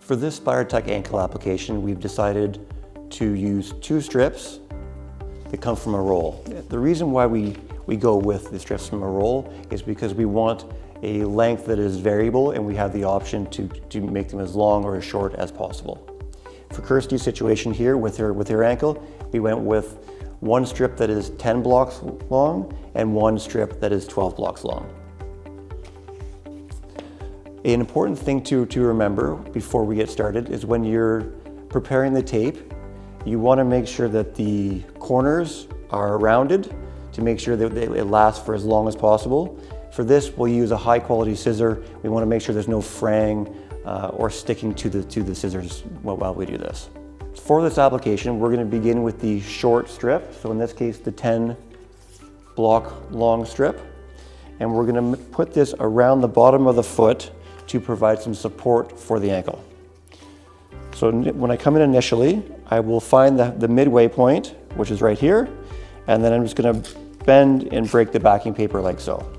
For this Spidertech ankle application, we've decided to use 2 strips that come from a roll. The reason why we go with the strips from a roll is because we want a length that is variable, and we have the option to make them as long or as short as possible. For Kirsty's situation here with her ankle, we went with 1 strip that is 10 blocks long and 1 strip that is 12 blocks long. An important thing to remember before we get started is when you're preparing the tape, you want to make sure that the corners are rounded to make sure that it lasts for as long as possible. For this, we'll use a high quality scissor. We want to make sure there's no fraying or sticking to the scissors while we do this. For this application, we're going to begin with the short strip. So in this case, the 10 block long strip. And we're going to put this around the bottom of the foot to provide some support for the ankle. So when I come in initially, I will find the midway point, which is right here, and then I'm just going to bend and break the backing paper like so.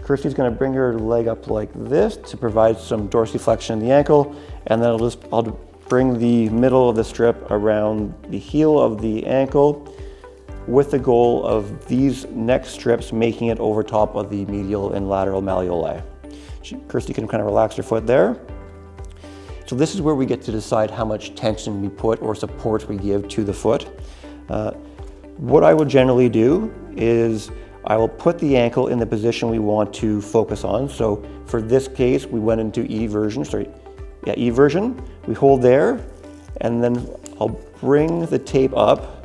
Kirsty's going to bring her leg up like this to provide some dorsiflexion in the ankle, and then I'll bring the middle of the strip around the heel of the ankle with the goal of these next strips making it over top of the medial and lateral malleoli. Kirsty can kind of relax her foot there. So this is where we get to decide how much tension we put or support we give to the foot. What I would generally do is I will put the ankle in the position we want to focus on. So for this case, we went into E version. We hold there, and then I'll bring the tape up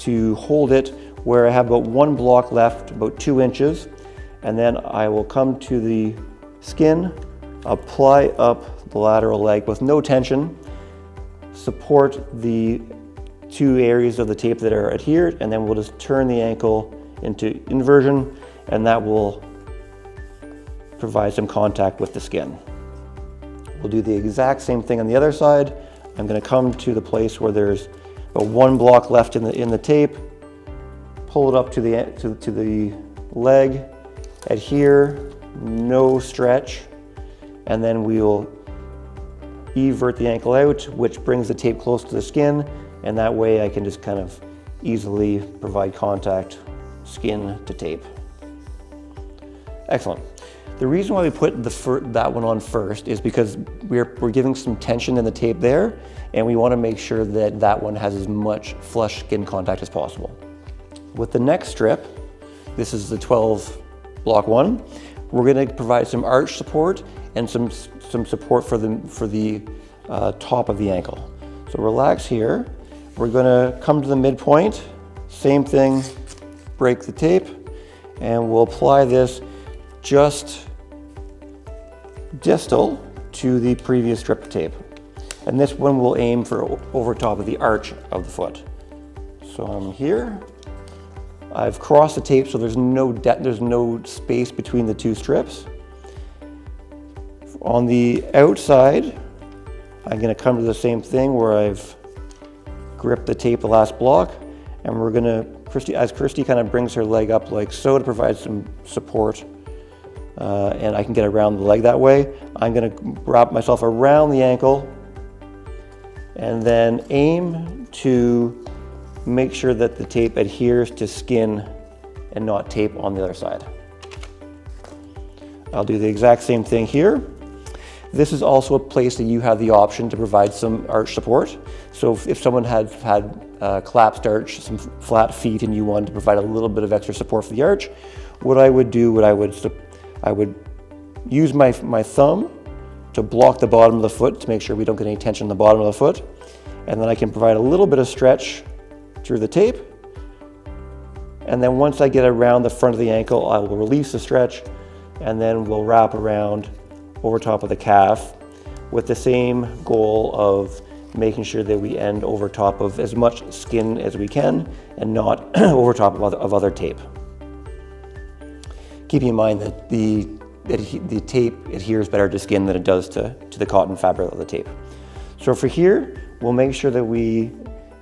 to hold it where I have about 1 block left, about 2 inches, and then I will come to the skin, apply up the lateral leg with no tension, support the 2 areas of the tape that are adhered, and then we'll just turn the ankle into inversion, and that will provide some contact with the skin. We'll do the exact same thing on the other side. I'm going to come to the place where there's about 1 block left in the tape, pull it up to the leg, adhere, no stretch, and then we'll evert the ankle out, which brings the tape close to the skin, and that way I can just kind of easily provide contact, skin to tape. Excellent. The reason why we put that one on first is because we're giving some tension in the tape there, and we want to make sure that that one has as much flush skin contact as possible. With the next strip, this is the 12 block one, we're going to provide some arch support and some support for the top of the ankle. So relax here. We're going to come to the midpoint, same thing, break the tape, and we'll apply this just distal to the previous strip of tape. And this one will aim for over top of the arch of the foot. So I'm here. I've crossed the tape so there's no space between the 2 strips. On the outside, I'm going to come to the same thing where I've gripped the tape the last block, and we're going to, as Kirsty kind of brings her leg up like so to provide some support, and I can get around the leg that way, I'm going to wrap myself around the ankle and then aim to make sure that the tape adheres to skin and not tape on the other side. I'll do the exact same thing here. This is also a place that you have the option to provide some arch support. So if someone had collapsed arch, some flat feet, and you wanted to provide a little bit of extra support for the arch, what I would do, I would use my thumb to block the bottom of the foot to make sure we don't get any tension on the bottom of the foot. And then I can provide a little bit of stretch through the tape. And then once I get around the front of the ankle, I will release the stretch, and then we'll wrap around over top of the calf with the same goal of making sure that we end over top of as much skin as we can and not over top of other tape. Keeping in mind that the tape adheres better to skin than it does to the cotton fabric of the tape. So for here, we'll make sure that we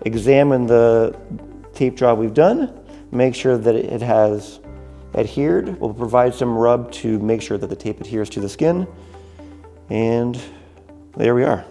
examine the tape job we've done, make sure that it has adhered. We'll provide some rub to make sure that the tape adheres to the skin, and there we are.